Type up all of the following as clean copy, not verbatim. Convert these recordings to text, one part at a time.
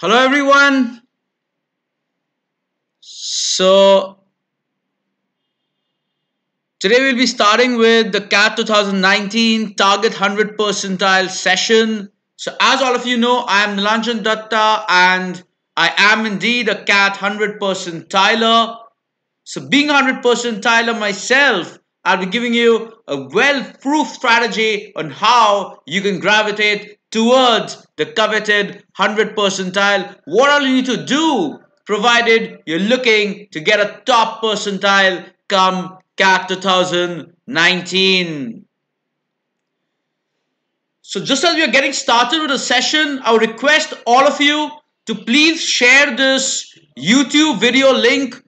Hello everyone. So today we'll be starting with the CAT 2019 Target 100 Percentile session. So as all of you know, I am Nilanjan Dutta and I am indeed a CAT 100 Percentiler. So being a 100 Percentiler myself, I'll be giving you a well-proof strategy on how you can gravitate towards the coveted 100 percentile. What all you need to do, provided you're looking to get a top percentile come CAT 2019. So just as we are getting started with the session, I would request all of you to please share this YouTube video link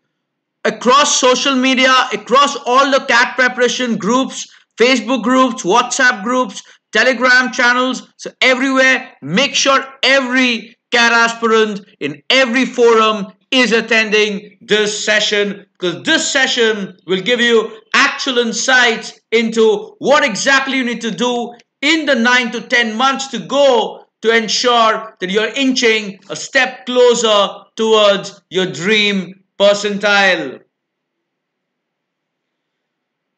across social media, across all the CAT preparation groups, Facebook groups, WhatsApp groups, Telegram channels. So everywhere, make sure every CAT aspirant in every forum is attending this session, because this session will give you actual insights into what exactly you need to do in the 9 to 10 months to go to ensure that you're inching a step closer towards your dream percentile.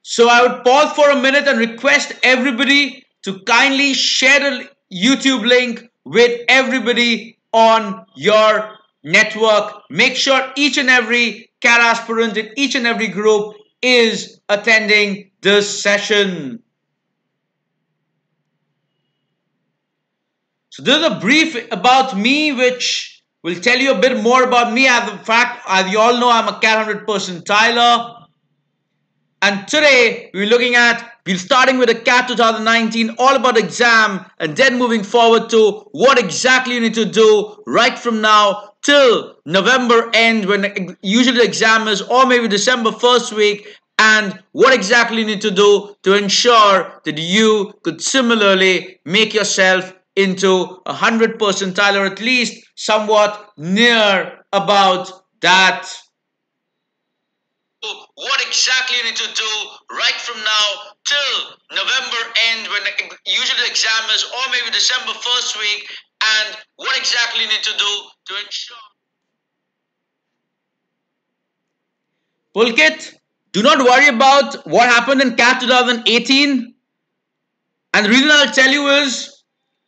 So I would pause for a minute and request everybody to kindly share the YouTube link with everybody on your network. Make sure each and every CAT aspirant in each and every group is attending this session. So this is a brief about me, which will tell you a bit more about me. As a fact, as you all know, I'm a CAT 100 percentiler. And today we're starting with the CAT 2019, all about exam, and then moving forward to what exactly you need to do right from now till November end, when usually the exam is, or maybe December first week, and what exactly you need to do to ensure that you could similarly make yourself into a 100 percentile, or at least somewhat near about that. What exactly you need to do right from now till November end, when usually the exam is, or maybe December first week, and what exactly you need to do to ensure. Pulkit, do not worry about what happened in CAT 2018. And the reason I'll tell you is,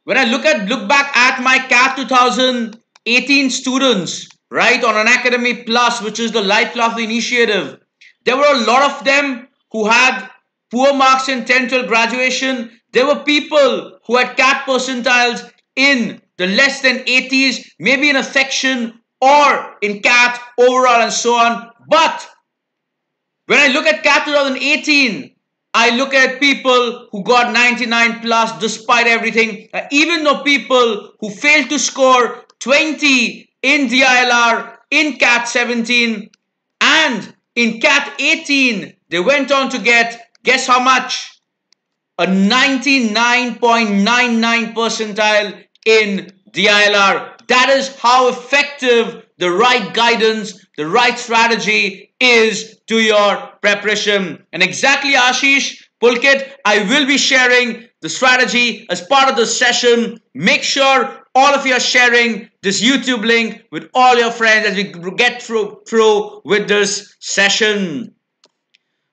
when I look back at my CAT 2018 students, right, on Unacademy Plus, which is the life philosophy initiative, there were a lot of them who had poor marks in 10-12 graduation. There were people who had CAT percentiles in the less than 80s, maybe in a section or in CAT overall and so on. But when I look at CAT 2018, I look at people who got 99 plus despite everything. Even though people who failed to score 20 in DILR, in CAT 17, and in CAT 18, they went on to get, guess how much? A 99.99 percentile in DILR. That is how effective the right guidance, the right strategy is to your preparation. And exactly, Ashish, Pulkit, I will be sharing the strategy as part of the session. Make sure all of you are sharing this YouTube link with all your friends as we get through with this session.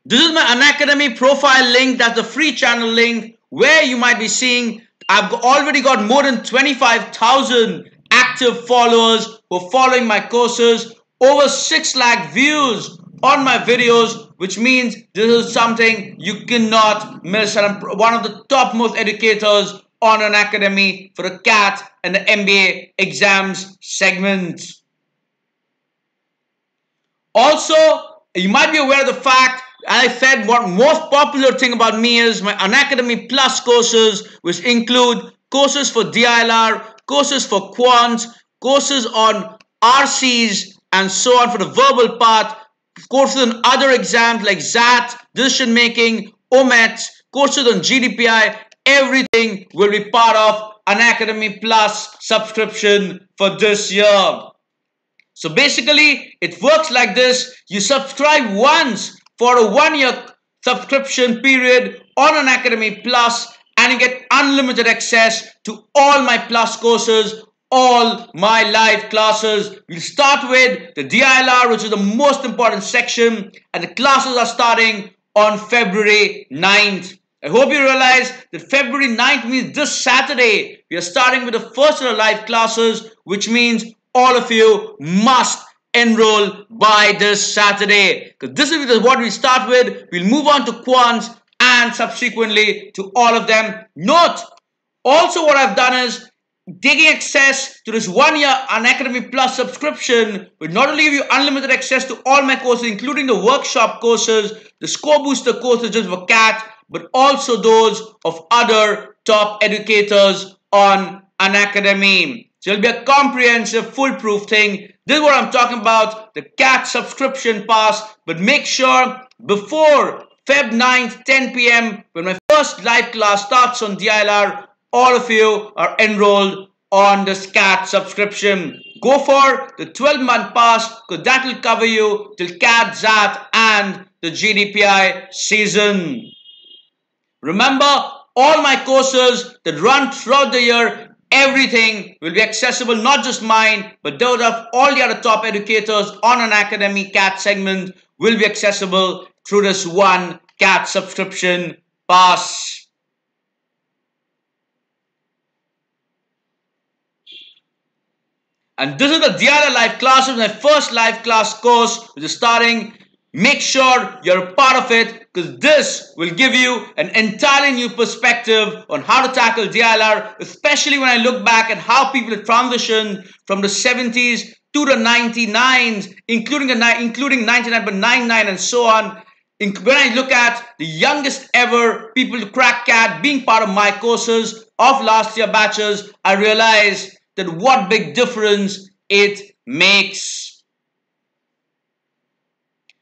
This is my Unacademy profile link. That's the free channel link, where you might be seeing I've already got more than 25,000 active followers who are following my courses, over 6 lakh views on my videos, which means this is something you cannot miss. And I'm one of the topmost educators on Unacademy for the CAT and the MBA exams segment. Also, you might be aware of the fact, as I said, what most popular thing about me is my Unacademy Plus courses, which include courses for DILR, courses for quants, courses on RCs, and so on for the verbal part, courses on other exams like XAT, decision making, OMETs, courses on GDPI. Everything will be part of Unacademy Plus subscription for this year. So basically, it works like this. You subscribe once for a 1-year subscription period on Unacademy Plus, and you get unlimited access to all my Plus courses, all my live classes. We'll start with the DILR, which is the most important section, and the classes are starting on February 9th. I hope you realize that February 9th means this Saturday. We are starting with the first of the live classes, which means all of you must enroll by this Saturday. Because this is what we start with. We'll move on to quants and subsequently to all of them. Note, also what I've done is taking access to this 1-year Unacademy Plus subscription will not only give you unlimited access to all my courses, including the workshop courses, the score booster courses just for CAT, but also those of other top educators on Unacademy. So it'll be a comprehensive, foolproof thing. This is what I'm talking about, the CAT subscription pass. But make sure before Feb 9th, 10 p.m., when my first live class starts on DILR, all of you are enrolled on the CAT subscription. Go for the 12-month pass because that will cover you till CAT, ZAT and the GDPI season. Remember, all my courses that run throughout the year, everything will be accessible, not just mine, but those of all the other top educators on Unacademy CAT segment will be accessible through this one CAT subscription pass. And this is the DILR live classes, my first live class course, which is starting. Make sure you're a part of it because this will give you an entirely new perspective on how to tackle DILR, especially when I look back at how people have transitioned from the 70s to the 99s, including 99.99 and so on. When I look at the youngest ever people to crack CAT being part of my courses of last year batches, I realize that what big difference it makes.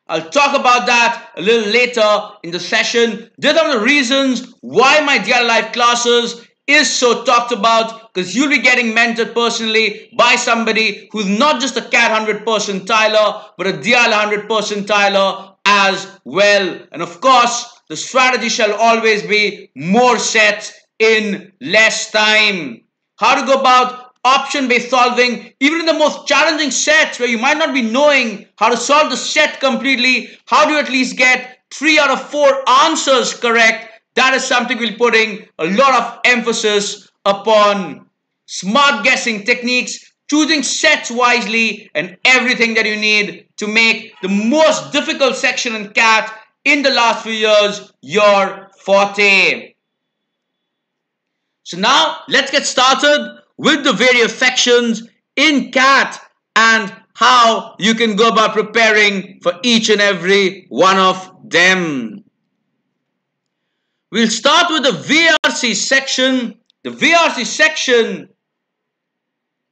I'll talk about that a little later in the session. These are the reasons why my DILR live classes is so talked about, because you'll be getting mentored personally by somebody who's not just a CAT 100 percentiler, but a DILR 100 percentiler as well. And of course, the strategy shall always be more sets in less time. How to go about option-based solving, even in the most challenging sets where you might not be knowing how to solve the set completely, how do you at least get 3 out of 4 answers correct? That is something we're putting a lot of emphasis upon. Smart guessing techniques, choosing sets wisely, and everything that you need to make the most difficult section in CAT in the last few years your forte. So now let's get started with the various sections in CAT and how you can go about preparing for each and every one of them. We'll start with the VRC section. The VRC section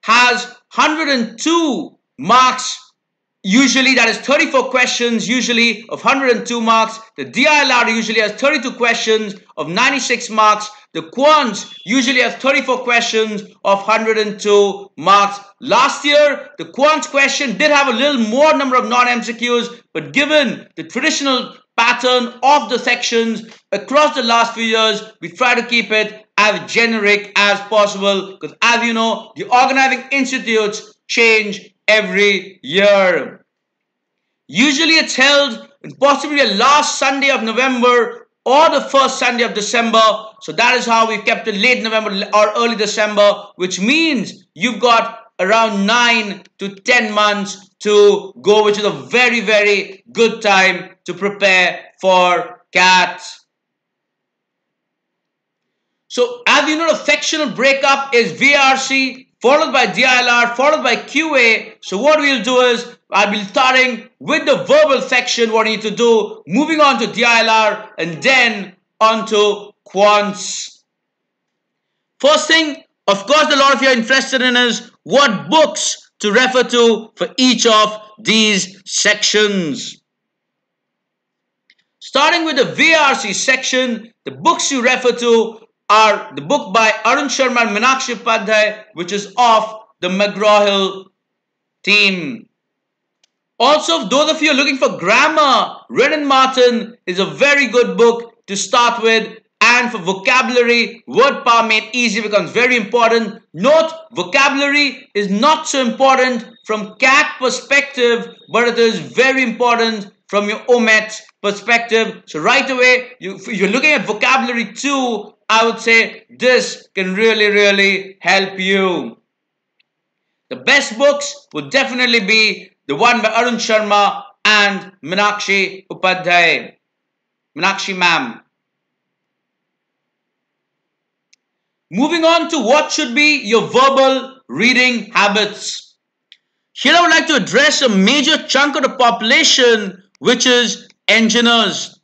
has 102 marks. Usually that is 34 questions usually of 102 marks. The DILR usually has 32 questions of 96 marks. The quants usually has 34 questions of 102 marks. Last year, the quants question did have a little more number of non-MCQs, but given the traditional pattern of the sections across the last few years, we try to keep it as generic as possible because, as you know, the organizing institutes change every year. Usually it's held possibly the last Sunday of November or the first Sunday of December. So that is how we've kept it late November or early December, which means you've got around 9 to 10 months to go, which is a very, very good time to prepare for CAT. So as you know, the sectional breakup is VRC, followed by DILR, followed by QA. So what we'll do is, I'll be starting with the verbal section, what you need to do, moving on to DILR, and then on to quants. First thing, of course, a lot of you are interested in is what books to refer to for each of these sections. Starting with the VRC section, the books you refer to are the book by Arun Sharma and Meenakshi Upadhyay, which is of the McGraw-Hill team. Also, those of you who are looking for grammar, Red and Martin is a very good book to start with And for vocabulary, word power made easy becomes very important. Note, vocabulary is not so important from CAT perspective, but it is very important from your OMET perspective. So right away, if you're looking at vocabulary too, I would say this can really help you. The best books would definitely be the one by Arun Sharma and Meenakshi Upadhyay. Meenakshi ma'am. Moving on to what should be your verbal reading habits. Here I would like to address a major chunk of the population, which is engineers.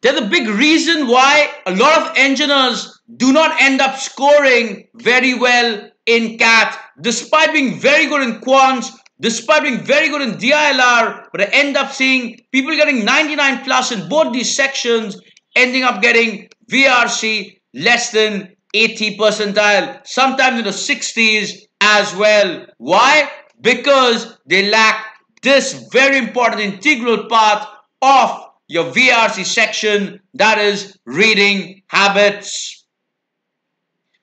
There's a big reason why a lot of engineers do not end up scoring very well in CAT, despite being very good in quants, despite being very good in DILR, but I end up seeing people getting 99 plus in both these sections, ending up getting VRC less than 80 percentile, sometimes in the 60s as well. Why? Because they lack this very important integral part of your VRC section, that is reading habits.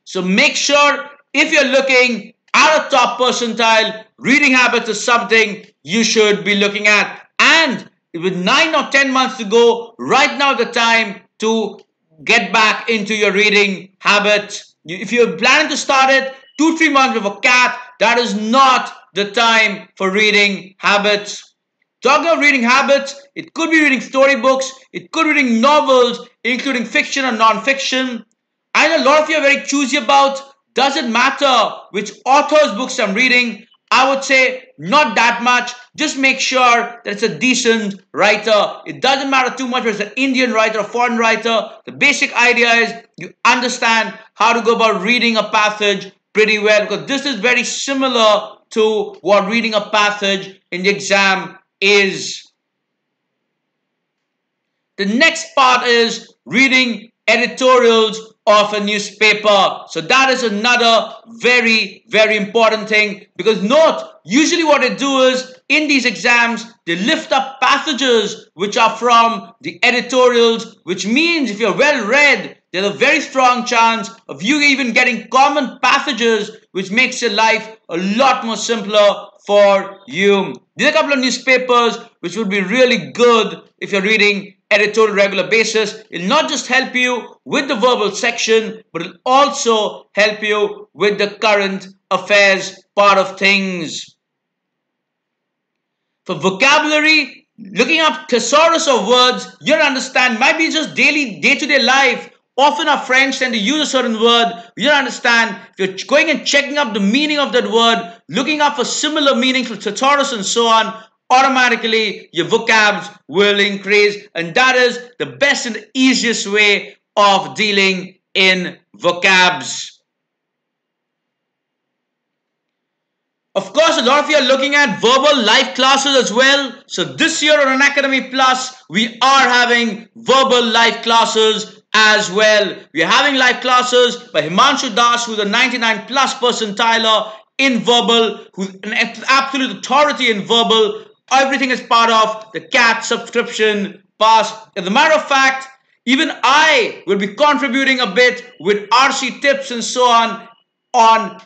So make sure if you're looking at a top percentile, reading habits is something you should be looking at. And with 9 or 10 months to go, right now the time to get back into your reading habits. If you're planning to start it 2-3 months with a CAT, that is not the time for reading habits. Talking of reading habits, it could be reading storybooks, it could be reading novels, including fiction and non-fiction. I know a lot of you are very choosy about, does it matter which author's books I'm reading? I would say not that much. Just make sure that it's a decent writer. It doesn't matter too much whether it's an Indian writer or foreign writer. The basic idea is you understand how to go about reading a passage pretty well, because this is very similar to what reading a passage in the exam is. The next part is reading editorials of a newspaper. So that is another very important thing, because note, usually what they do is in these exams they lift up passages which are from the editorials, which means if you're well read, there's a very strong chance of you even getting common passages, which makes your life a lot more simpler for you. These are a couple of newspapers which would be really good if you're reading editorial regular basis. It'll not just help you with the verbal section, but it'll also help you with the current affairs part of things. For vocabulary, looking up thesaurus of words, you'll understand, might be just daily, day-to-day life. Often our friends tend to use a certain word, you don't understand. If you're going and checking up the meaning of that word, looking up for similar meanings for thesaurus and so on, automatically your vocabs will increase, and that is the best and the easiest way of dealing in vocabs. Of course, a lot of you are looking at verbal live classes as well. So this year on Unacademy Plus, we are having verbal live classes as well. We are having live classes by Himanshu Das, who's a 99 plus percentiler in verbal, who's an absolute authority in verbal. Everything is part of the CAT subscription pass. As a matter of fact, even I will be contributing a bit with RC tips and so on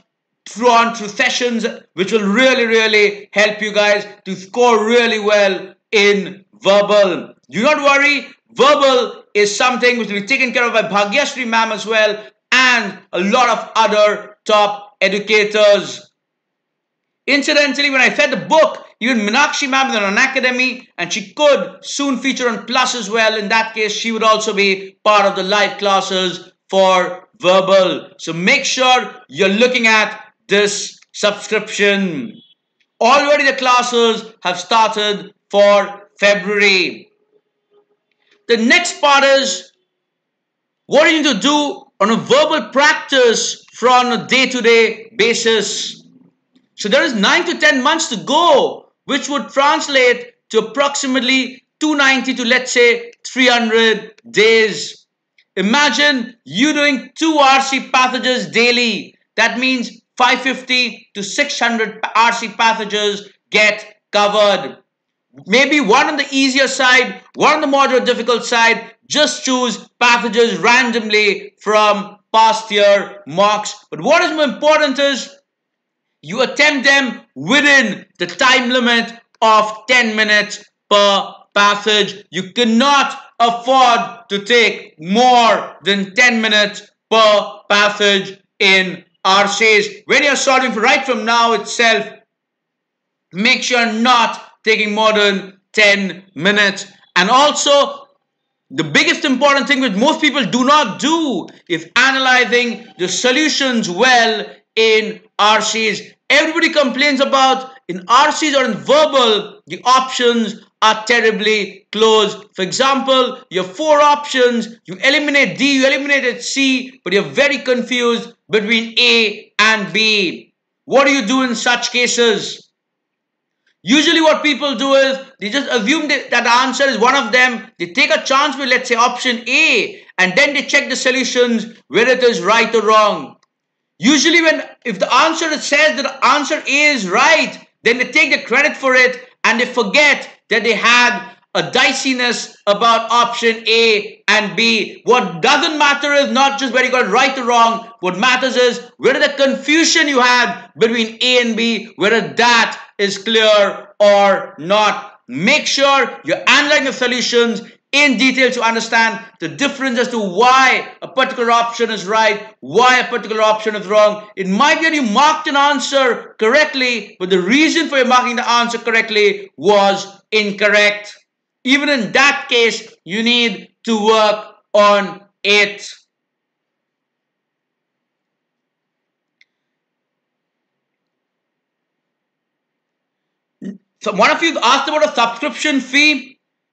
through sessions, which will really help you guys to score really well in verbal. Do not worry, verbal is something which will be taken care of by Bhagyashree ma'am as well, and a lot of other top educators. Incidentally, when I said the book, even Meenakshi ma'am is on Unacademy, and she could soon feature on Plus as well. In that case, she would also be part of the live classes for verbal. So make sure you're looking at this subscription. Already the classes have started for February. The next part is what you need to do on a verbal practice from a day-to-day basis. So there is 9 to 10 months to go, which would translate to approximately 290 to, let's say, 300 days. Imagine you doing 2 RC passages daily. That means 550 to 600 RC passages get covered. Maybe one on the easier side, one on the moderate difficult side, just choose passages randomly from past year mocks. But what is more important is you attempt them within the time limit of 10 minutes per passage. You cannot afford to take more than 10 minutes per passage in RCs. When you're solving right from now itself, make sure you're not taking more than 10 minutes. And also, the biggest important thing which most people do not do is analyzing the solutions well in RCs. Everybody complains about in RCs or in verbal, the options are terribly close. For example, you have 4 options, you eliminate D, you eliminated C, but you're very confused between A and B. What do you do in such cases? Usually what people do is they just assume that the answer is one of them. They take a chance with, let's say, option A, and then they check the solutions whether it is right or wrong. Usually if the answer says that the answer A is right, then they take the credit for it and they forget that they had a diciness about option A and B. What doesn't matter is not just whether you got it right or wrong. What matters is whether the confusion you had between A and B, whether that is clear or not. Make sure you're analyzing the solutions in detail to understand the difference as to why a particular option is right, why a particular option is wrong. It might be that you marked an answer correctly, but the reason for you marking the answer correctly was incorrect. Even in that case, you need to work on it. So one of you asked about a subscription fee.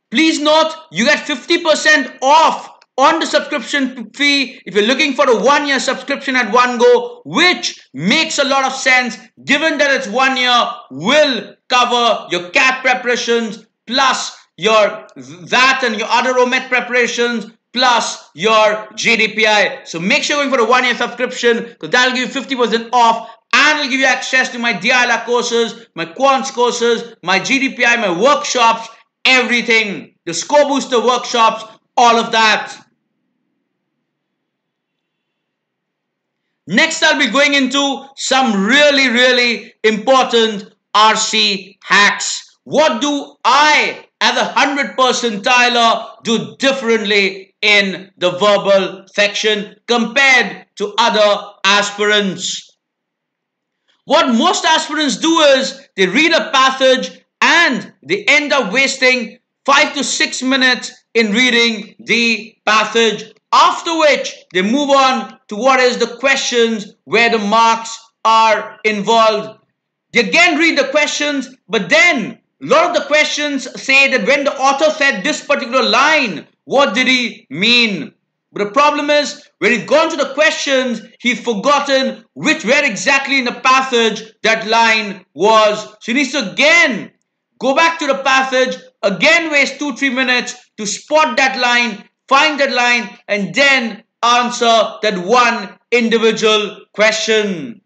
Please note, you get 50% off on the subscription fee if you're looking for a 1-year subscription at one go, which makes a lot of sense given that it's 1 year, will cover your CAT preparations plus your VAT and your other OMET preparations plus your GDPI. So make sure you're going for a 1-year subscription because that'll give you 50% off. And it'll give you access to my DILR courses, my quants courses, my GDPI, my workshops, everything. The score booster workshops, all of that. Next, I'll be going into some really important RC hacks. What do I, as a 100 percentiler, do differently in the verbal section compared to other aspirants? What most aspirants do is they read a passage and they end up wasting 5 to 6 minutes in reading the passage, after which they move on to what is the questions where the marks are involved. They again read the questions, but then a lot of the questions say that when the author said this particular line, what did he mean? But the problem is, when he's gone to the questions, he's forgotten where exactly in the passage that line was. So he needs to again go back to the passage, again waste 2-3 minutes to spot that line, find that line, and then answer that one individual question.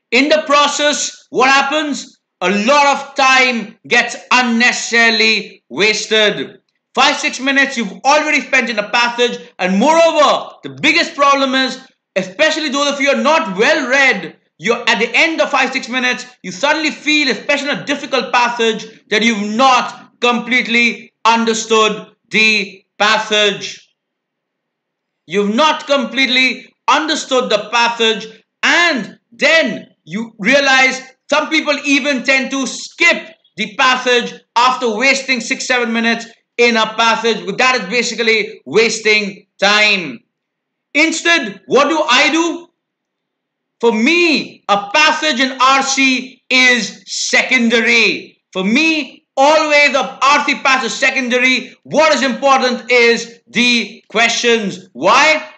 In the process, what happens? A lot of time gets unnecessarily wasted. 5-6 minutes you've already spent in a passage, and moreover, the biggest problem is, especially those of you who are not well read, you're at the end of 5-6 minutes, you suddenly feel, especially in a difficult passage, that you've not completely understood the passage. You've not completely understood the passage, and then you realize some people even tend to skip the passage after wasting 6-7 minutes in a passage. That is basically wasting time. Instead, what do I do? For me, a passage in RC is secondary. For me, always a RC passage is secondary. What is important is the questions. Why?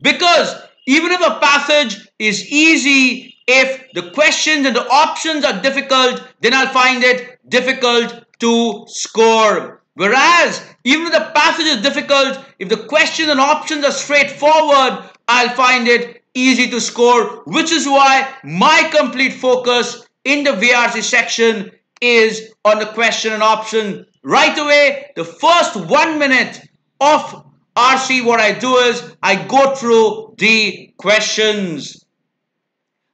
Because even if a passage is easy, if the questions and the options are difficult, then I'll find it difficult to score. Whereas, even if the passage is difficult, if the questions and options are straightforward, I'll find it easy to score, which is why my complete focus in the VRC section is on the question and option. Right away, the first 1 minute of RC, what I do is I go through the questions.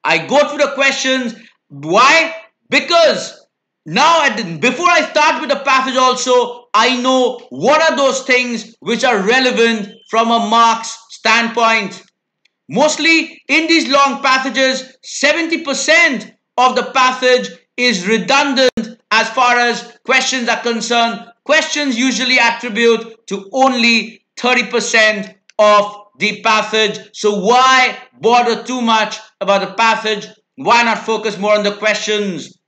I go through the questions. Why? Because now before I start with the passage also, I know what are those things which are relevant from a marks standpoint. Mostly in these long passages, 70% of the passage is redundant as far as questions are concerned. Questions usually attribute to only 30% of the passage. So why bother too much about the passage? Why not focus more on the questions?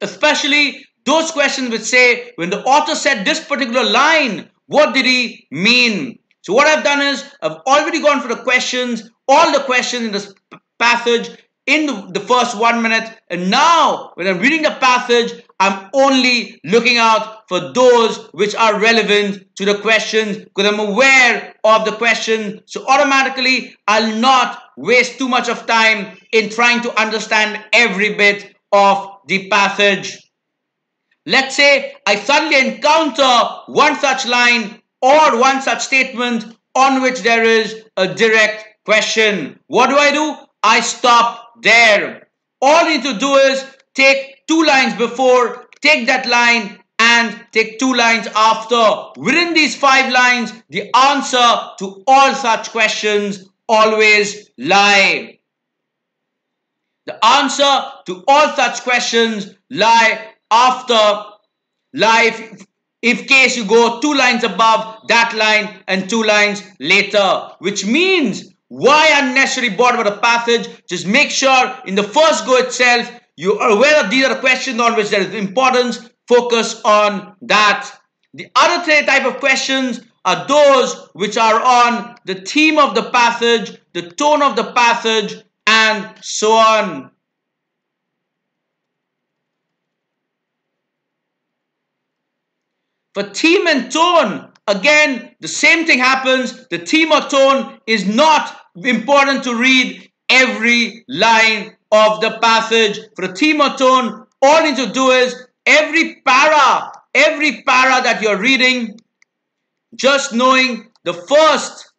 Especially those questions which say, when the author said this particular line, what did he mean? So what I've done is, I've already gone for the questions, all the questions in this passage in the first 1 minute. And now, when I'm reading the passage, I'm only looking out for those which are relevant to the questions, because I'm aware of the question. So automatically, I'll not waste too much of time in trying to understand every bit of the passage. Let's say I suddenly encounter one such line or one such statement on which there is a direct question. What do? I stop there. All you need to do is take 2 lines before, take that line, and take 2 lines after. Within these 5 lines, the answer to all such questions always lie. The answer to all such questions lie after, if case you go 2 lines above that line and 2 lines later. Which means, why unnecessarily bother about a passage? Just make sure in the first go itself, you are aware of these are the questions on which there is importance. Focus on that. The other type of questions are those which are on the theme of the passage, the tone of the passage, and so on. For theme and tone, again, the same thing happens. The theme or tone is not important to read every line of the passage. For the theme or tone, all you need to do is every para that you're reading, just knowing the first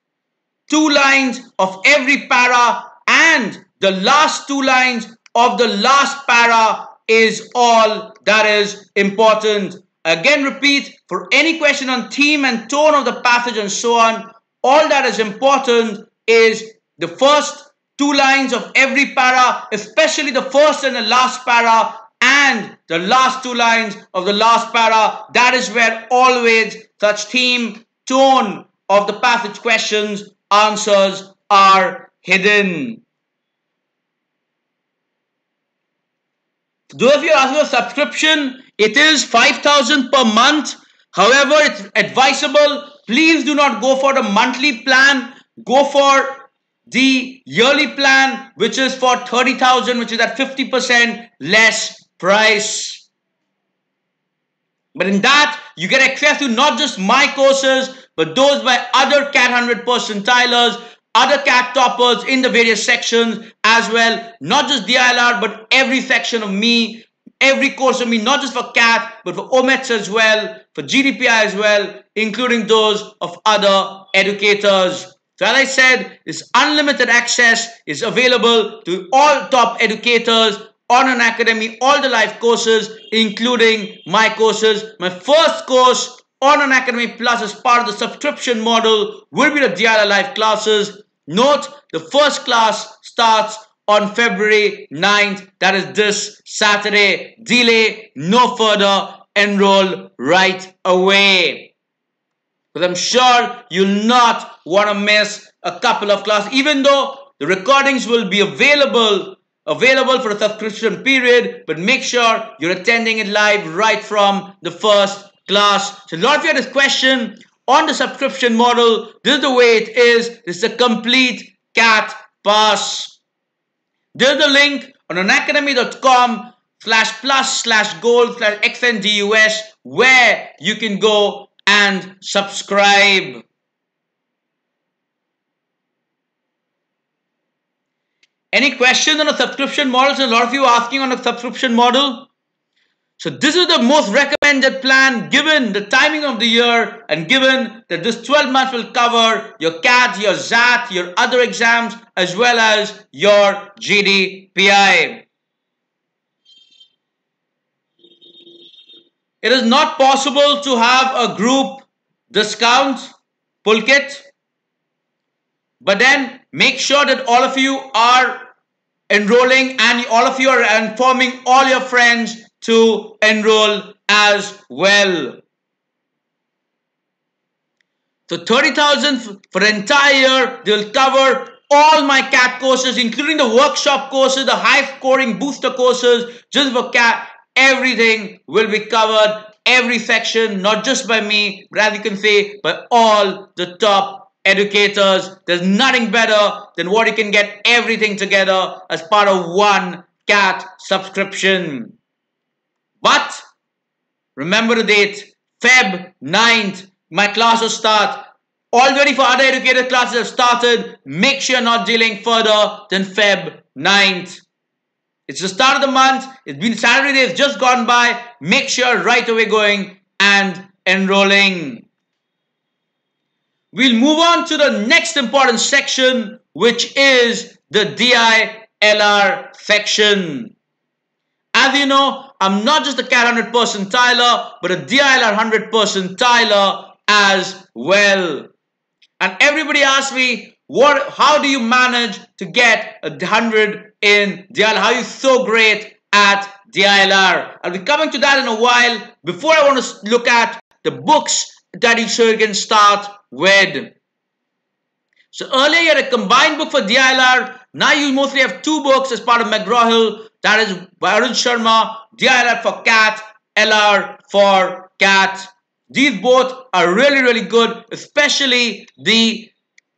2 lines of every para and the last 2 lines of the last para is all that is important. Again, repeat, for any question on theme and tone of the passage and so on, all that is important is the first 2 lines of every para, especially the first and the last para, and the last 2 lines of the last para. That is where always such theme, tone of the passage questions, answers are hidden. Those of you asking for subscription, it is 5,000 per month. However, it's advisable, please do not go for the monthly plan. Go for the yearly plan, which is for 30,000, which is at 50% less price. But in that, you get access to not just my courses, but those by other CAT 100 percentilers, other CAT toppers in the various sections as well. Not just DILR, but every section of me, every course of me, not just for CAT, but for OMETS as well, for GDPI as well, including those of other educators. So as I said, this unlimited access is available to all top educators on Unacademy, all the live courses, including my courses. My first course on Unacademy Plus as part of the subscription model will be the DILR live classes. Note, the first class starts on February 9th. That is this Saturday. Delay no further. Enroll right away. Because I'm sure you'll not want to miss a couple of classes, even though the recordings will be available for a subscription period, but make sure you're attending it live right from the first class. So a lot of you had this question on the subscription model. This is the way it is. This is a complete CAT pass. There's the link on unacademy.com/plus/gold/xndus where you can go and subscribe. Any questions on a subscription model? So a lot of you are asking on a subscription model. So this is the most recommended plan given the timing of the year and given that this 12 months will cover your CAT, your ZAT, your other exams as well as your GDPI. It is not possible to have a group discount pulkit, but then make sure that all of you are enrolling and all of you are informing all your friends to enroll as well. So 30,000 for the entire year. They will cover all my CAT courses, including the workshop courses, the high scoring booster courses, just for CAT. Everything will be covered, every section, not just by me, but as you can see, by all the top educators. There's nothing better than what you can get everything together as part of one CAT subscription. But remember the date, Feb 9th, my classes start. Already for other educator classes have started. Make sure you're not dealing further than Feb 9th. It's the start of the month. It's been Saturday days just gone by. Make sure right away going and enrolling. We'll move on to the next important section, which is the DILR section. As you know, I'm not just a CAT 100 percentiler, but a DILR 100 percentiler as well. And everybody asks me, how do you manage to get a 100 in DILR? How are you so great at DILR? I'll be coming to that in a while. Before I want to look at the books that you can start with. So earlier you had a combined book for DILR. Now you mostly have two books as part of McGraw-Hill. That is by Arun Sharma, DILR for CAT, LR for CAT. These both are really, really good, especially the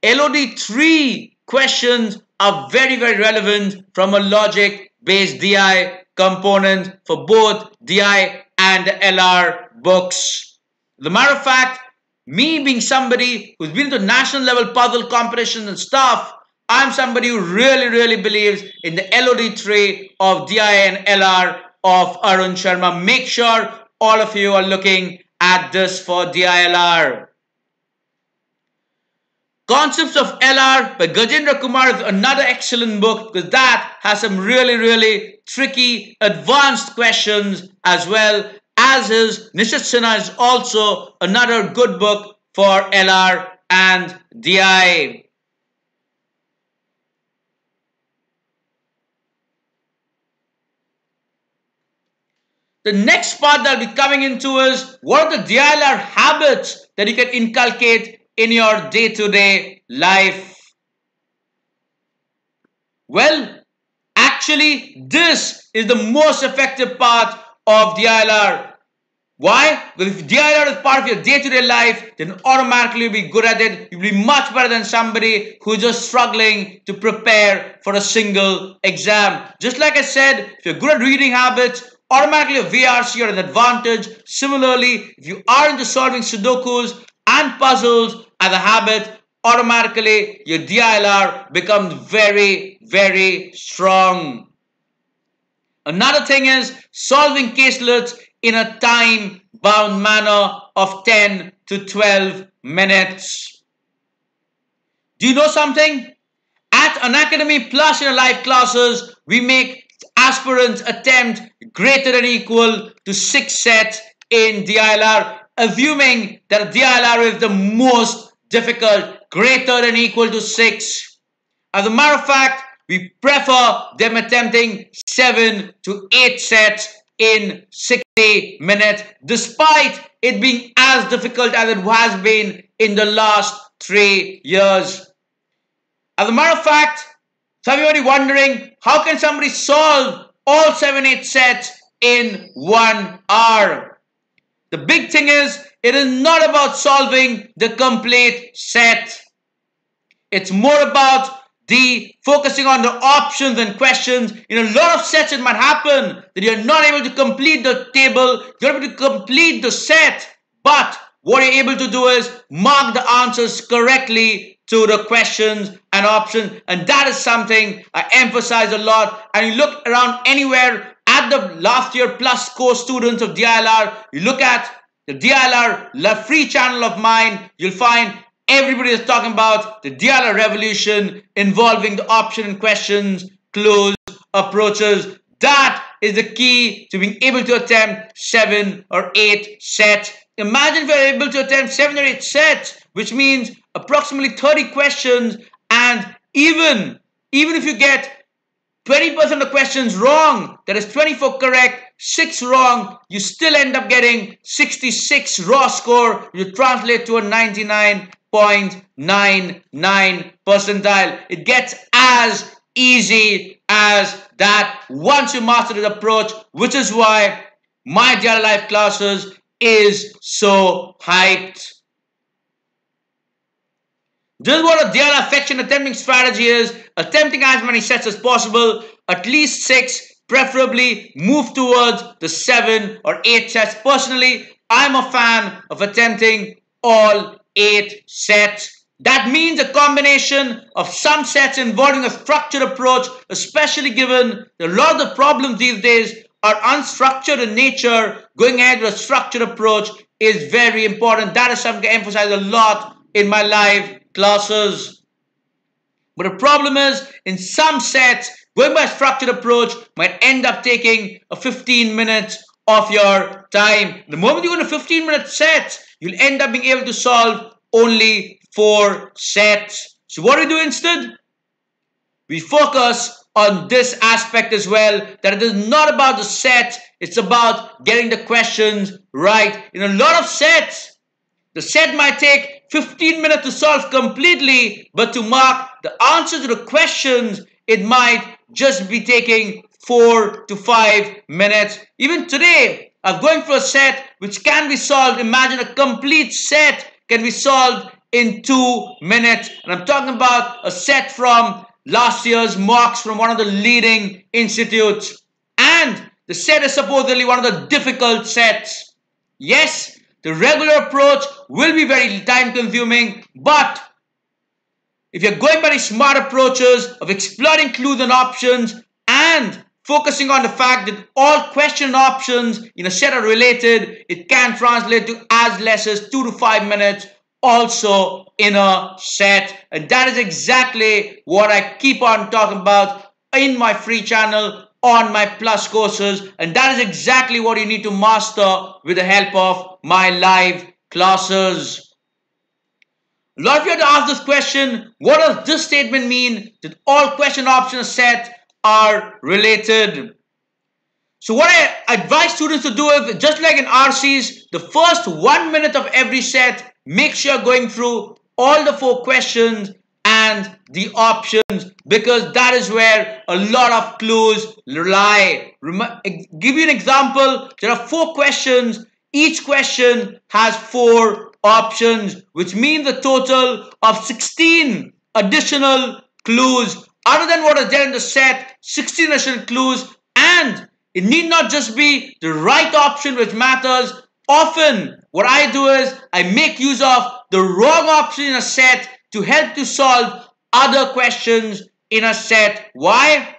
LOD3 questions are very, very relevant from a logic-based DI component for both DI and LR books. As a matter of fact, me being somebody who's been to national level puzzle competitions and stuff, I'm somebody who really, really believes in the LOD3 of DI and LR of Arun Sharma. Make sure all of you are looking at this for DILR. Concepts of LR by Gajendra Kumar is another excellent book because that has some really, really tricky advanced questions as well, as is Nishit Sinha is also another good book for LR and DI. The next part that I'll be coming into is what are the DILR habits that you can inculcate in your day-to-day life. Well, actually, this is the most effective part of DILR. Why? Because if DILR is part of your day-to-day life, then automatically you'll be good at it. You'll be much better than somebody who's just struggling to prepare for a single exam. Just like I said, if you're good at reading habits, automatically a VRC are an advantage. Similarly, if you are into solving Sudokus and puzzles as a habit, automatically your DILR becomes very, very strong. Another thing is solving caselets in a time-bound manner of 10 to 12 minutes. Do you know something? At Unacademy Plus in our live classes, we make aspirants attempt greater than equal to 6 sets in DILR, assuming that DILR is the most difficult, greater than equal to 6. As a matter of fact, we prefer them attempting 7 to 8 sets in 60 minutes, despite it being as difficult as it has been in the last 3 years. As a matter of fact, some of you are wondering, how can somebody solve all 7-8 sets in 1 hour? The big thing is, it is not about solving the complete set. It's more about the focusing on the options and questions. In a lot of sets, it might happen that you're not able to complete the table, you're able to complete the set, but what you're able to do is mark the answers correctly to the questions and options, and that is something I emphasize a lot. And you look around anywhere, at the last year plus course students of DILR, you look at the DILR free channel of mine, you'll find everybody is talking about the DILR revolution involving the option and questions, clues, approaches. That is the key to being able to attempt 7 or 8 sets. Imagine if you're able to attempt 7 or 8 sets, which means approximately 30 questions, and even if you get 20% of the questions wrong, that is 24 correct, 6 wrong, you still end up getting 66 raw score. You translate to a 99.99 percentile. It gets as easy as that once you master this approach, which is why my DILR live classes is so hyped. This is what a DILR affection attempting strategy is. Attempting as many sets as possible, at least 6, preferably move towards the 7 or 8 sets. Personally, I'm a fan of attempting all 8 sets. That means a combination of some sets involving a structured approach, especially given that a lot of the problems these days are unstructured in nature. Going ahead with a structured approach is very important. That is something I emphasize a lot in my live classes. But the problem is, in some sets, going by a structured approach might end up taking a 15 minutes of your time. The moment you go into 15-minute sets, you'll end up being able to solve only 4 sets. So what do we do instead? We focus on this aspect as well, that it is not about the set, it's about getting the questions right. In a lot of sets, the set might take 15 minutes to solve completely, but to mark the answer to the questions, it might just be taking 4 to 5 minutes. Even today, I'm going for a set which can be solved. Imagine a complete set can be solved in 2 minutes. And I'm talking about a set from last year's mocks from one of the leading institutes. And the set is supposedly one of the difficult sets. Yes, the regular approach will be very time consuming, but if you're going by the smart approaches of exploring clues and options and focusing on the fact that all question options in a set are related, it can translate to as less as 2 to 5 minutes also in a set. And that is exactly what I keep on talking about in my free channel, on my plus courses, and that is exactly what you need to master with the help of my live classes. A lot of you have to ask this question: what does this statement mean, that all question options set are related? So what I advise students to do is, just like in RCs, the first 1 minute of every set, make sure you're going through all the 4 questions and the options, because that is where a lot of clues lie. Give you an example. There are 4 questions. Each question has 4 options, which means a total of 16 additional clues. Other than what is there in the set, 16 additional clues, and it need not just be the right option which matters. Often, what I do is I make use of the wrong option in a set to help to solve other questions in a set. Why?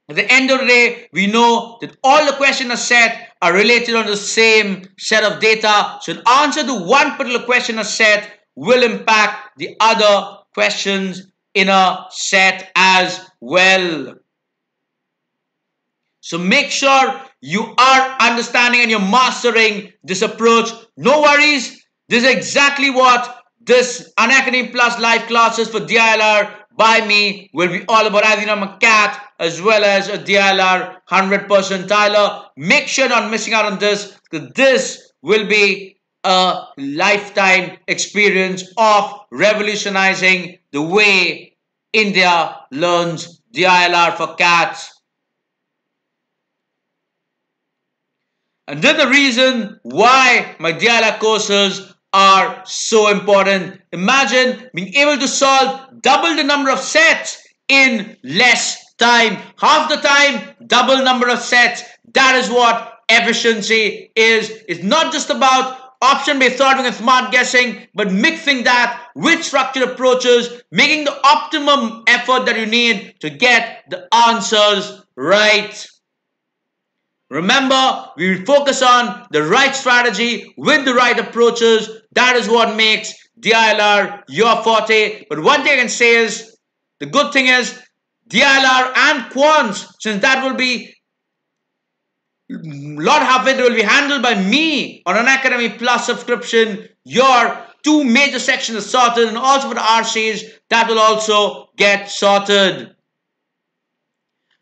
At the end of the day, we know that all the questions in a set are related on the same set of data. So an answer to one particular question in a set will impact the other questions in a set as well. So make sure you are understanding and you're mastering this approach. No worries. This is exactly what this Unacademy Plus live classes for DILR by me will be all about. As you know, I'm a cat as well as a DILR 100 percentiler. Make sure you're not missing out on this, because this will be a lifetime experience of revolutionizing the way India learns DILR for cats. And then the reason why my DILR courses are so important. Imagine being able to solve double the number of sets in less time. Half the time, double number of sets. That is what efficiency is. It's not just about option-based solving and smart guessing, but mixing that with structured approaches, making the optimum effort that you need to get the answers right. Remember, we focus on the right strategy with the right approaches. That is what makes DILR your forte. But one thing I can say is, the good thing is, DILR and quants, since that will be lot of it will be handled by me on Unacademy Plus subscription. Your two major sections are sorted, and also for the RCs that will also get sorted.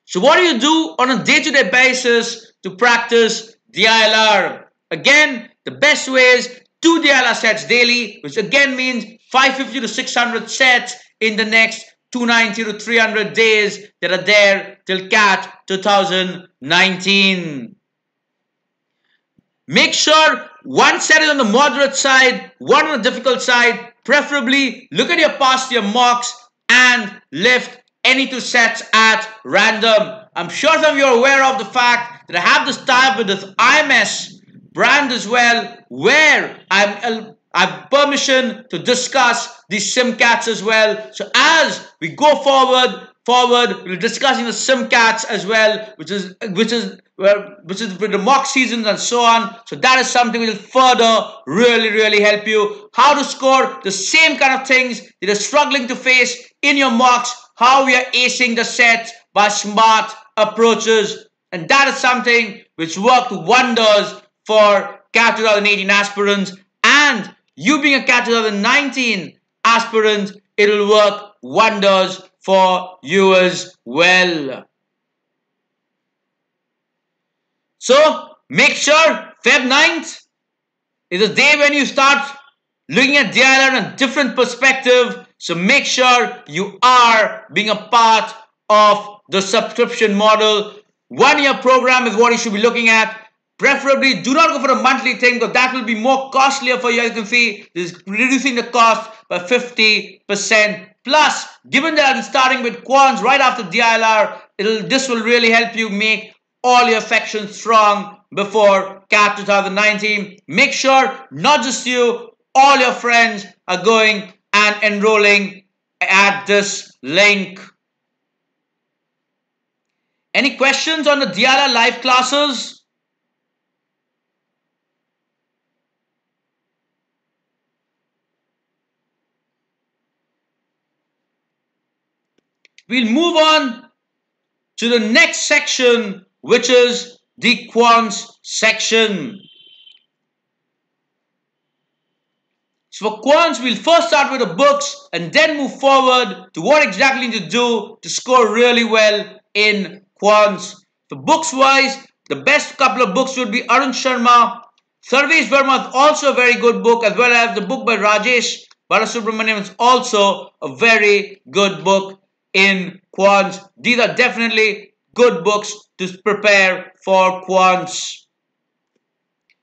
So what do you do on a day-to-day basis to practice DILR? Again, the best way is 2 DILR sets daily, which again means 550 to 600 sets in the next 290 to 300 days that are there till CAT 2019. Make sure one set is on the moderate side, one on the difficult side. Preferably look at your past year mocks and lift any 2 sets at random. I'm sure some of you are aware of the fact that I have this tie-up with this IMS brand as well, where I have permission to discuss these SimCats as well. So as we go forward, we'll be discussing the SimCats as well, which is with the mock seasons and so on. So that is something which will further really help you. How to score the same kind of things that you're struggling to face in your mocks. How we are acing the sets by smart approaches. And that is something which worked wonders for CAT 2018 aspirants. And you being a CAT 2019 aspirant, it will work wonders for you as well. So make sure Feb 9th is a day when you start looking at DILR in a different perspective. So make sure you are being a part of the subscription model. 1 year program is what you should be looking at. Preferably do not go for a monthly thing, because that will be more costlier for you. As you can see, this is reducing the cost by 50%. Plus, given that I'm starting with quants right after DILR, this will really help you make all your sections strong before CAT 2019. Make sure not just you, all your friends are going and enrolling at this link. Any questions on the DILR live classes? We'll move on to the next section, which is the quants section. So for quants, we'll first start with the books and then move forward to what exactly to do to score really well in quants. So books wise, the best couple of books would be Arun Sharma. Sarvesh Verma is also a very good book, as well as the book by Rajesh Balasubramaniam is also a very good book in quants. These are definitely good books to prepare for quants.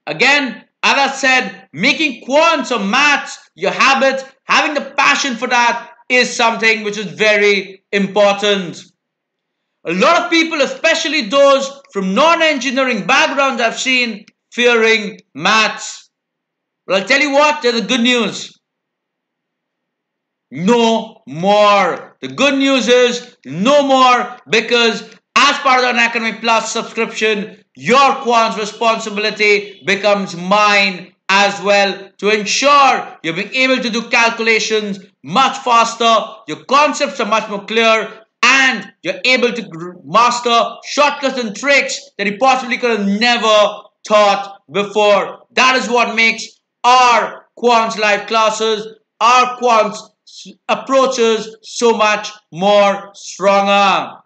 Again, as I said, making quants or maths your habit, having the passion for that is something which is very important. A lot of people, especially those from non-engineering backgrounds, I've seen fearing maths. But I'll tell you what, there's the good news. No more. The good news is no more, because as part of the Unacademy Plus subscription, your quants responsibility becomes mine as well, to ensure you're being able to do calculations much faster, your concepts are much more clear, and you're able to master shortcuts and tricks that you possibly could have never taught before. That is what makes our quants live classes, our quants approaches so much more stronger.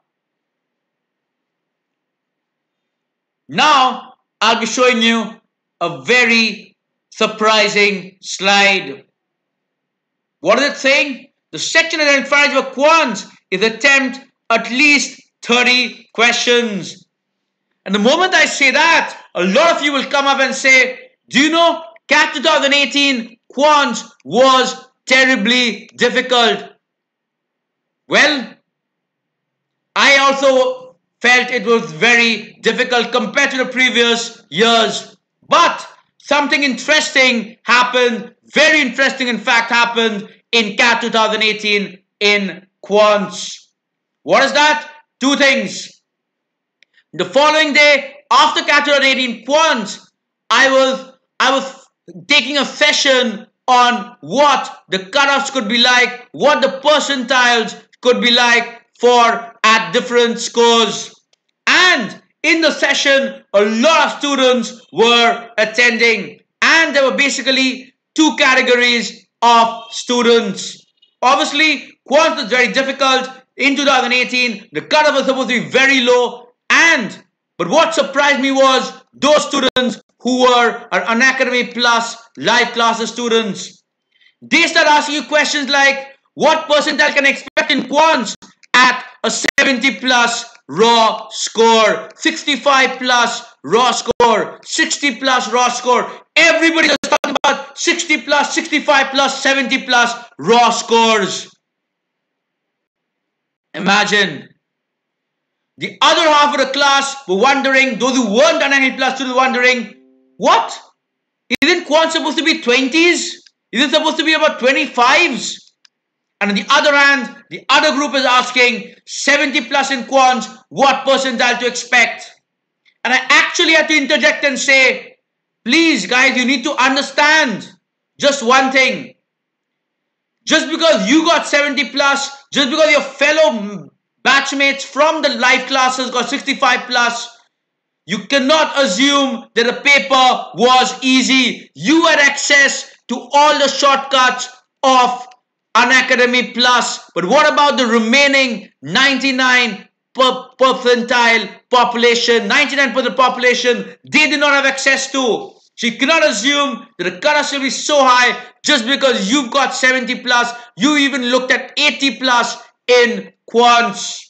Now I'll be showing you a very surprising slide. What is it saying? The section identified for quants is attempt at least 30 questions. And the moment I say that, a lot of you will come up and say, do you know CAT 2018 quants was terribly difficult? Well, I also felt it was very difficult compared to the previous years. But something interesting happened, very interesting in fact happened in CAT 2018 in quants. What is that? Two things. The following day, after Category 18 Quants, I was taking a session on what the cutoffs could be like, what the percentiles could be like for at different scores. And in the session, a lot of students were attending, and there were basically two categories of students. Obviously, quant was very difficult in 2018. The cutoff was supposed to be very low, but what surprised me was those students who were our Unacademy Plus live classes students. They start asking you questions like, what percentile can I expect in quants at a 70 plus raw score, 65 plus raw score, 60 plus raw score? Everybody is talking about 60 plus, 65 plus, 70 plus raw scores. Imagine. The other half of the class were wondering, those who weren't Unacademy Plus students wondering, what? Isn't quant supposed to be 20s? Is it supposed to be about 25s? And on the other hand, the other group is asking 70 plus in quants, what percentile to expect? And I actually had to interject and say, please guys, you need to understand just one thing. Just because you got 70 plus, just because your fellow batchmates from the live classes got 65 plus, you cannot assume that the paper was easy. You had access to all the shortcuts of Unacademy Plus. But what about the remaining 99 percentile population, 99% population they did not have access to? So you cannot assume that the cutoff will be so high just because you've got 70 plus. You even looked at 80 plus in quants.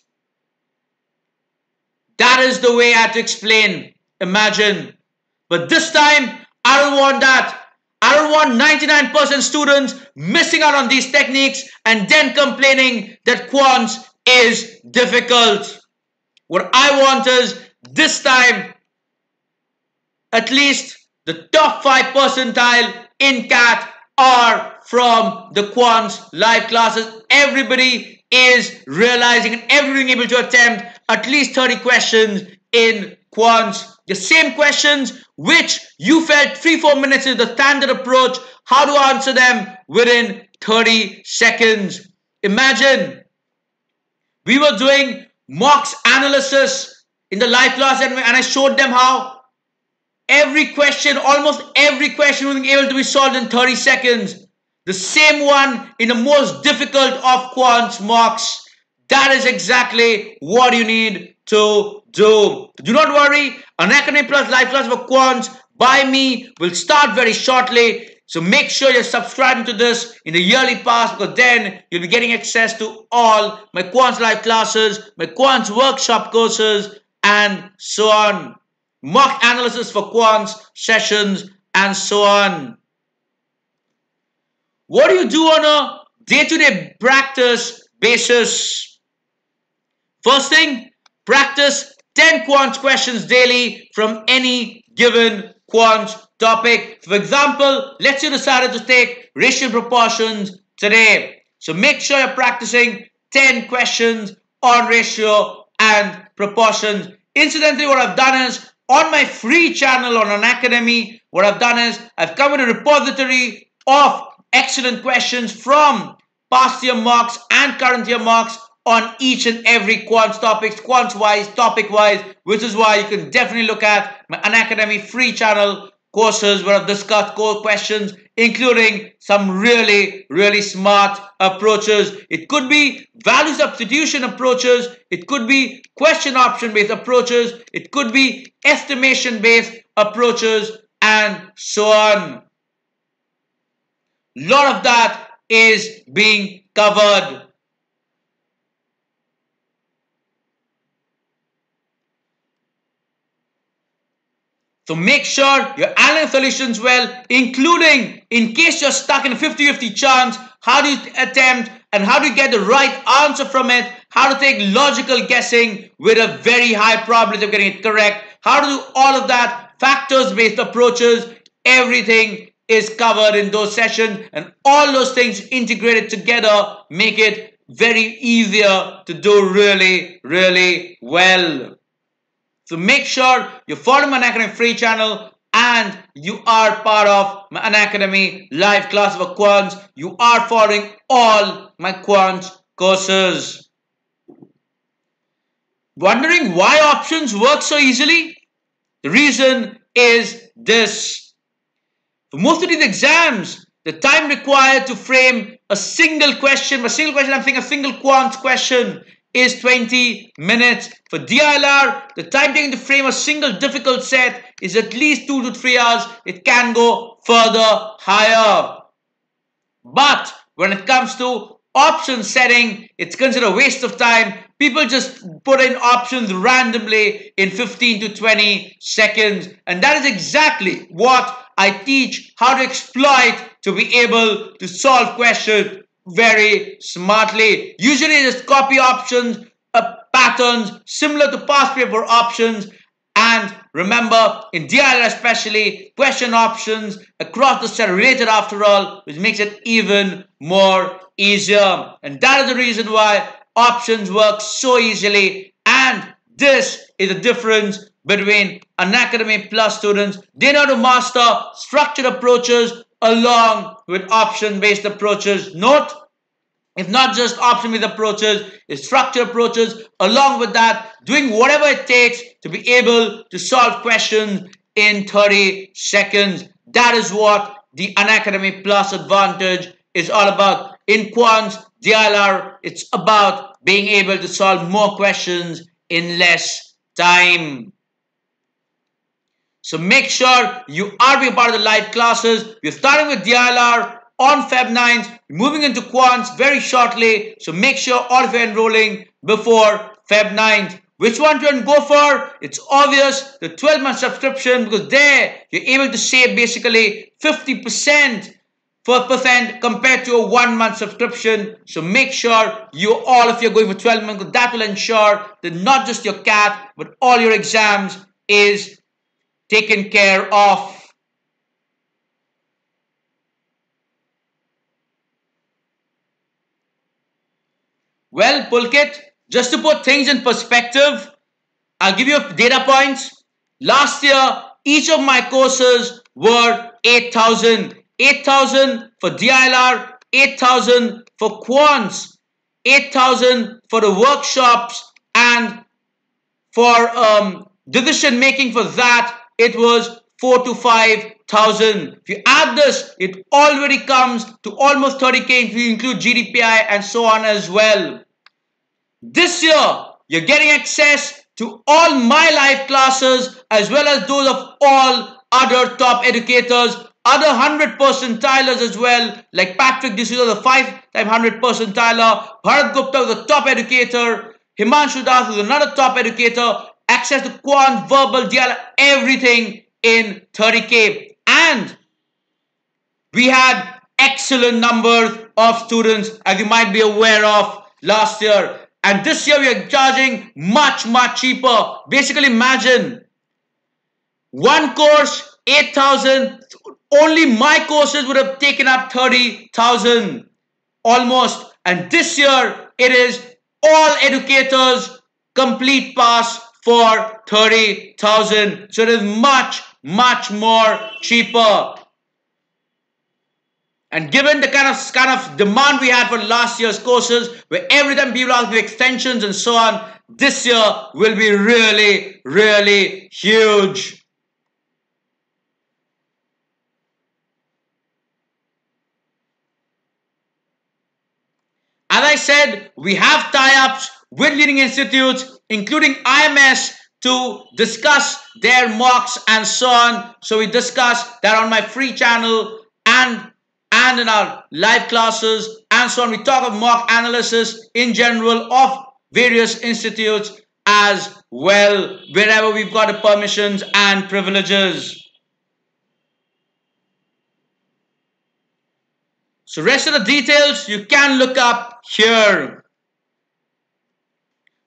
That is the way I had to explain. Imagine. But this time, I don't want that. I don't want 99% students missing out on these techniques and then complaining that quants is difficult. What I want is, this time, at least the top 5 percentile in CAT are from the quants live classes. Everybody is realizing and everyone able to attempt at least 30 questions in quants. The same questions which you felt 3-4 minutes is the standard approach, how to answer them within 30 seconds. Imagine we were doing mocks analysis in the live class and I showed them how every question, almost every question was able to be solved in 30 seconds. The same one in the most difficult of quants mocks. That is exactly what you need to do. Do not worry. Unacademy Plus live class for quants by me will start very shortly. So make sure you're subscribing to this in the yearly pass, because then you'll be getting access to all my quants live classes, my quants workshop courses, and so on. Mock analysis for quants sessions and so on. What do you do on a day-to-day practice basis? First thing, practice 10 quants questions daily from any given quant topic. For example, let's say you decided to take ratio proportions today. So make sure you're practicing 10 questions on ratio and proportions. Incidentally, what I've done is, on my free channel on Unacademy, what I've done is I've come with a repository of excellent questions from past year mocks and current year mocks on each and every quants topics, quants wise, topic wise, which is why you can definitely look at my Unacademy free channel courses where I've discussed core questions, including some really smart approaches. It could be value substitution approaches, it could be question option based approaches, it could be estimation based approaches, and so on. A lot of that is being covered. So make sure you're analyzing solutions well, including, in case you're stuck in a 50-50 chance, how do you attempt and how do you get the right answer from it, how to take logical guessing with a very high probability of getting it correct, how to do all of that, factors-based approaches, everything is covered in those sessions, and all those things integrated together make it very easier to do really well. So make sure you follow my Unacademy free channel and you are part of my Unacademy live class for quants. You are following all my quants courses. Wondering why options work so easily? The reason is this. For most of these exams, the time required to frame a single question, I'm thinking a single quant question is 20 minutes. For DILR, the time taken to frame a single difficult set is at least 2 to 3 hours. It can go further higher. But when it comes to option setting, it's considered a waste of time. People just put in options randomly in 15 to 20 seconds. And that is exactly what I teach, how to exploit to be able to solve questions very smartly. Usually just copy options, patterns similar to past paper options. And remember, in DILR especially, question options across the set are related after all, which makes it even more easier. And that is the reason why options work so easily. And this is the difference between Unacademy Plus students. They know how to master structured approaches along with option-based approaches. Note, it's not just option-based approaches, it's structured approaches. Along with that, doing whatever it takes to be able to solve questions in 30 seconds. That is what the Unacademy Plus advantage is all about. In quants, DILR, it's about being able to solve more questions in less time. So make sure you are being part of the live classes. We're starting with DILR on Feb 9th, moving into quants very shortly. So make sure all of you are enrolling before Feb 9th. Which one do you go for? It's obvious, the 12-month subscription, because there you're able to save basically 50% compared to a 1-month subscription. So make sure all of you are going for 12 months, because that will ensure that not just your CAT, but all your exams is taken care of. Well, Pulkit, just to put things in perspective, I'll give you data points. Last year, each of my courses were 8,000. 8,000 for DILR, 8,000 for quants, 8,000 for the workshops, and for decision making for that, it was 4,000 to 5,000. If you add this, it already comes to almost 30K if you include GDPI and so on as well. This year, you're getting access to all my live classes as well as those of all other top educators, other 100 percentilers as well, like Patrick D'Souza, the 5-time 100 percentiler, Bharat Gupta, the top educator, Himanshu Das, who's another top educator, access to quant, verbal, DILR, everything in 30K. And we had excellent numbers of students, as you might be aware of, last year. And this year we are charging much, much cheaper. Basically imagine one course, 8,000. Only my courses would have taken up 30,000 almost. And this year it is all educators complete pass for 30,000. So it is much, much more cheaper. And given the kind of demand we had for last year's courses, where every time people ask for extensions and so on, this year will be really, really huge. As I said, we have tie-ups with leading institutes, including IMS, to discuss their mocks and so on. So we discuss that on my free channel and in our live classes and so on. We talk of mock analysis in general of various institutes as well, wherever we've got the permissions and privileges. So rest of the details you can look up here.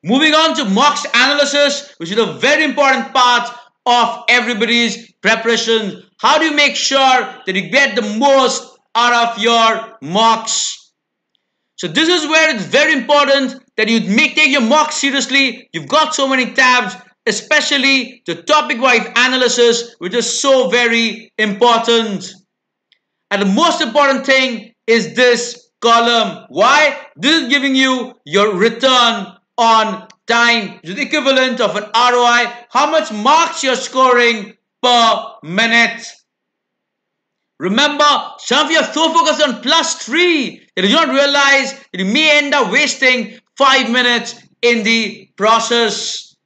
Moving on to mocks analysis, which is a very important part of everybody's preparation. How do you make sure that you get the most out of your mocks? So this is where it's very important that you take your mocks seriously. You've got so many tabs especially the topic-wise analysis, which is so very important. And the most important thing is this column. Why? This is giving you your return on time, which is the equivalent of an ROI, how much marks you're scoring per minute. Remember, some of you are so focused on +3 that you don't realize that you may end up wasting 5 minutes in the process.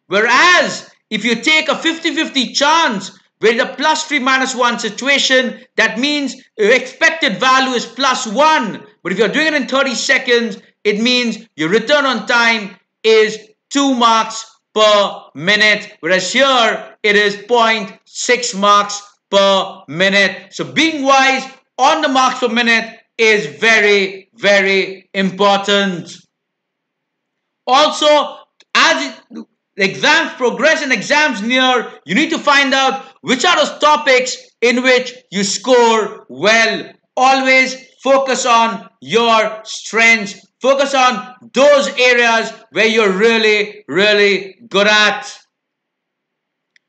Whereas, if you take a 50-50 chance, where it's a +3 -1 situation, that means your expected value is +1. But if you're doing it in 30 seconds, it means your return on time is 2 marks per minute. Whereas here, it is 0.6 marks per minute. So being wise on the marks per minute is very, very important. Also, as the exams progress and exams near, you need to find out which are those topics in which you score well. Always focus on your strengths. Focus on those areas where you're really, really good at.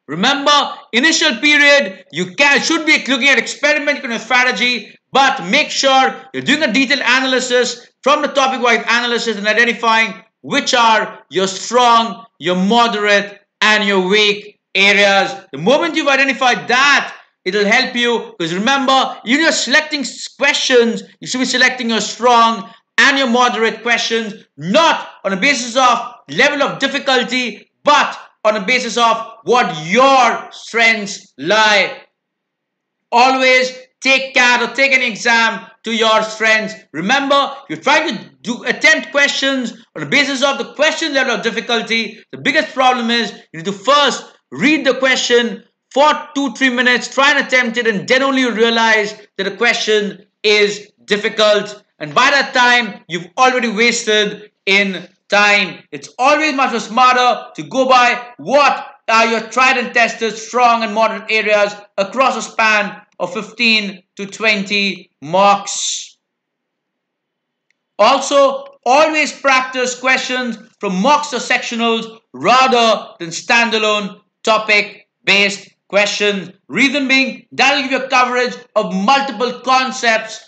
Remember, initial period, you should be looking at experimenting on your strategy, but make sure you're doing a detailed analysis from the topic-wise analysis and identifying which are your strong, your moderate, and your weak areas. The moment you've identified that, it'll help you, because remember, when you're selecting questions, you should be selecting your strong and your moderate questions, not on the basis of level of difficulty, but on the basis of what your strengths lie. Always take CAT or take an exam to your strengths. Remember, you're trying to attempt questions on the basis of the question level of difficulty. The biggest problem is you need to first read the question for 2-3 minutes, try and attempt it, and then only realize that the question is difficult. And by that time, you've already wasted in time. It's always much more smarter to go by what are your tried and tested strong and moderate areas across a span of 15 to 20 marks. Also, always practice questions from mocks or sectionals rather than standalone topic-based questions. Reason being, that will give you coverage of multiple concepts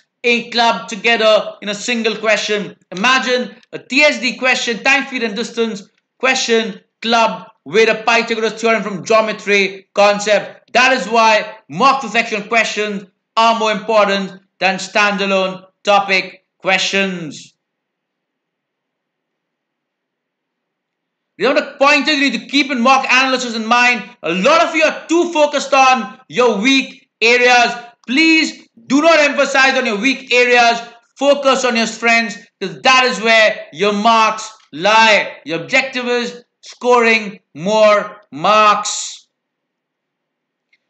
clubbed together in a single question. Imagine a TSD question, time, speed and distance question clubbed with a Pythagoras theorem from geometry concept. That is why mock section questions are more important than standalone topic questions. The other point is you need to keep in mock analysis in mind. A lot of you are too focused on your weak areas. Please do not emphasize on your weak areas. Focus on your strengths, because that is where your marks lie. Your objective is scoring more marks.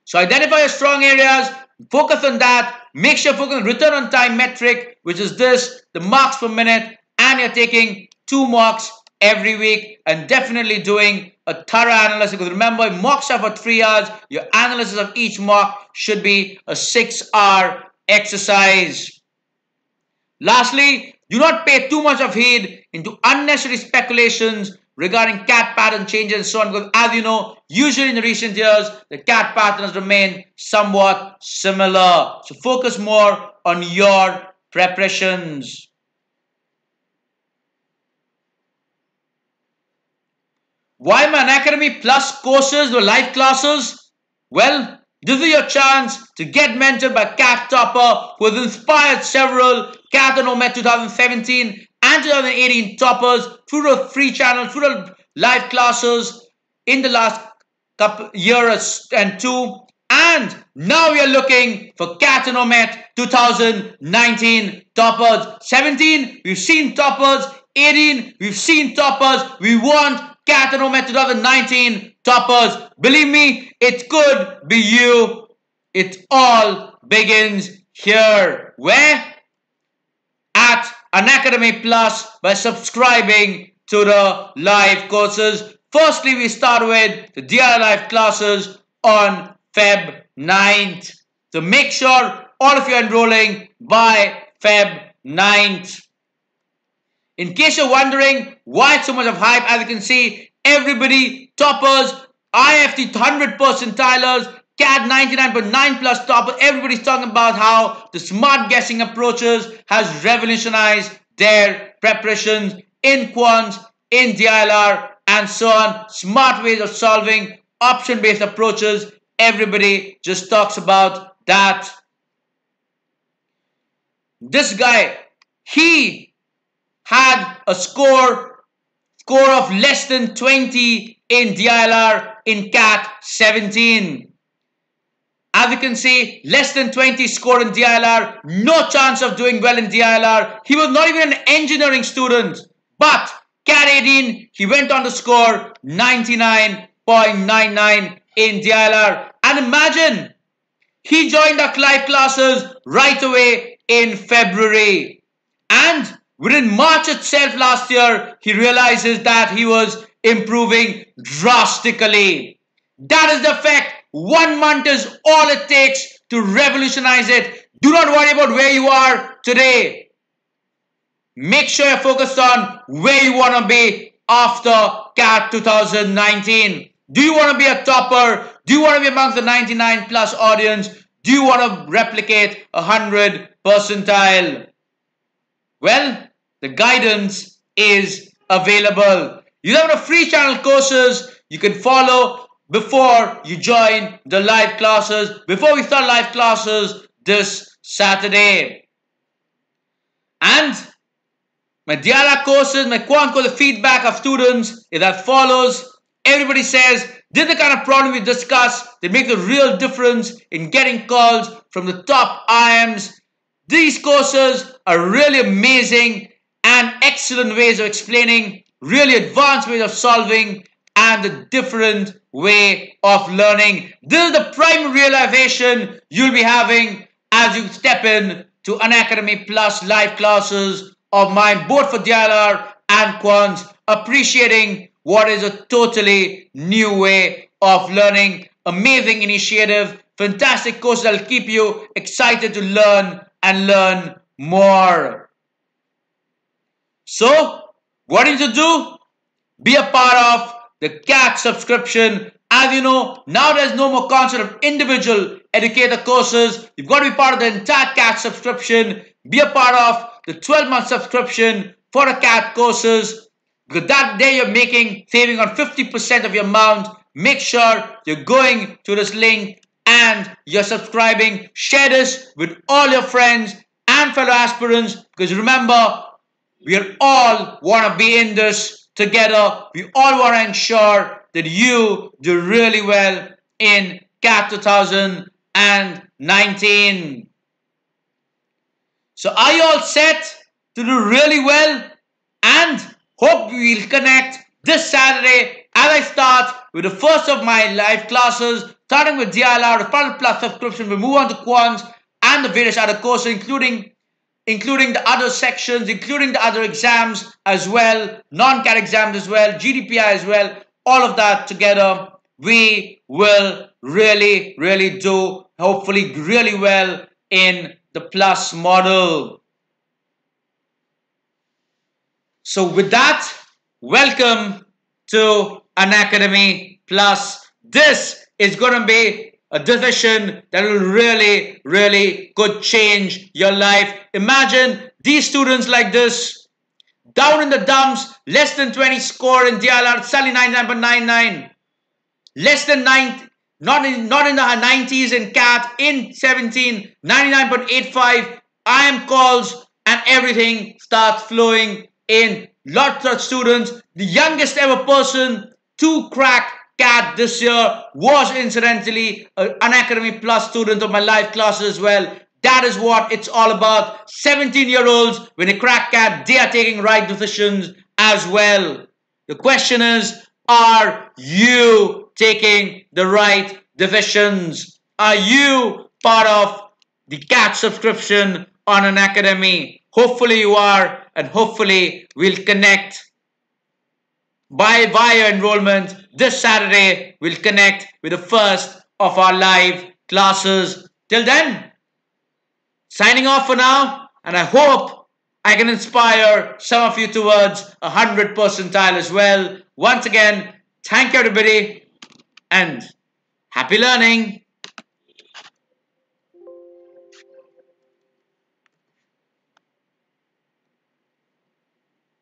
So identify your strong areas, focus on that. Make sure you focus on return on time metric, which is this, the marks per minute, and you're taking 2 marks every week, and definitely doing a thorough analysis, because remember, mocks are for 3 hours. Your analysis of each mock should be a 6-hour exercise. Lastly, do not pay too much of heed into unnecessary speculations regarding CAT pattern changes and so on, because as you know, usually in the recent years, the CAT pattern has remained somewhat similar. So focus more on your preparations. Why my Unacademy Plus courses or live classes? Well, this is your chance to get mentored by CAT Topper, who has inspired several CAT and OMET 2017 and 2018 toppers through the free channel, through the live classes in the last year and two. And now we are looking for CAT and OMET 2019 toppers. 17, we've seen toppers. 18, we've seen toppers. We want CAT and OMET 2019 toppers. Believe me, it could be you. It all begins here. Where? At Unacademy Plus, by subscribing to the live courses. Firstly, we start with the DILR live classes on Feb 9th. So make sure all of you are enrolling by Feb 9th. In case you're wondering why so much of hype, as you can see, everybody toppers, IFT 100 percentilers, CAT 99.9 plus toppers. Everybody's talking about how the smart guessing approaches has revolutionized their preparations in quants, in DILR, and so on. Smart ways of solving, option-based approaches. Everybody just talks about that. This guy, he had a score of less than 20 in DILR, in CAT 17. As you can see, less than 20 score in DILR, no chance of doing well in DILR. He was not even an engineering student, but CAT 18, he went on to score 99.99 in DILR. And imagine, he joined our live classes right away in February. And within March itself last year, he realizes that he was improving drastically. That is the fact. 1 month is all it takes to revolutionize it. Do not worry about where you are today. Make sure you're focused on where you want to be after CAT 2019. Do you want to be a topper? Do you want to be amongst the 99 plus audience? Do you want to replicate 100 percentile? Well, the guidance is available. You have the free channel courses you can follow before you join the live classes, before we start live classes this Saturday. And my DILR courses, my quant course, the feedback of students is as follows. Everybody says, this is the kind of problem we discuss that makes a real difference in getting calls from the top IMs. These courses are really amazing and excellent ways of explaining, really advanced ways of solving, and a different way of learning. This is the prime realization you'll be having as you step in to Unacademy Plus live classes of mine, both for DILR and quants, appreciating what is a totally new way of learning. Amazing initiative, fantastic course that will keep you excited to learn and learn more. So, what you need to do? Be a part of the CAT subscription. As you know, now there's no more concept of individual educator courses. You've got to be part of the entire CAT subscription. Be a part of the 12-month subscription for the CAT courses. Because that day you're saving on 50% of your amount. Make sure you're going to this link and you're subscribing. Share this with all your friends and fellow aspirants. Because remember, we all want to be in this together. We all want to ensure that you do really well in CAT 2019. So are you all set to do really well? And hope we'll connect this Saturday as I start with the first of my live classes, starting with DILR, the Final Plus subscription. We'll move on to quants and the various other courses, including the other sections, including the other exams as well, non-CAT exams as well, GDPI as well. All of that together, we will really, really do, hopefully, really well in the plus model. So with that, welcome to Unacademy Plus. This is going to be a decision that will really, really could change your life. Imagine these students like this, down in the dumps, less than 20 score in DILR, suddenly 99.99, less than 9, not in the 90s in CAT, in 17, 99.85, IM calls, and everything starts flowing in. Lots of students. The youngest ever person to crack CAT this year was incidentally an Unacademy Plus student of my live classes as well. That is what it's all about. 17-year-olds, when they crack CAT, they are taking right decisions as well. The question is, are you taking the right decisions? Are you part of the CAT subscription on Unacademy? Hopefully you are, and hopefully we'll connect via enrollment. This Saturday, we'll connect with the first of our live classes. Till then, signing off for now, and I hope I can inspire some of you towards 100 percentile as well. Once again, Thank you, everybody, and happy learning.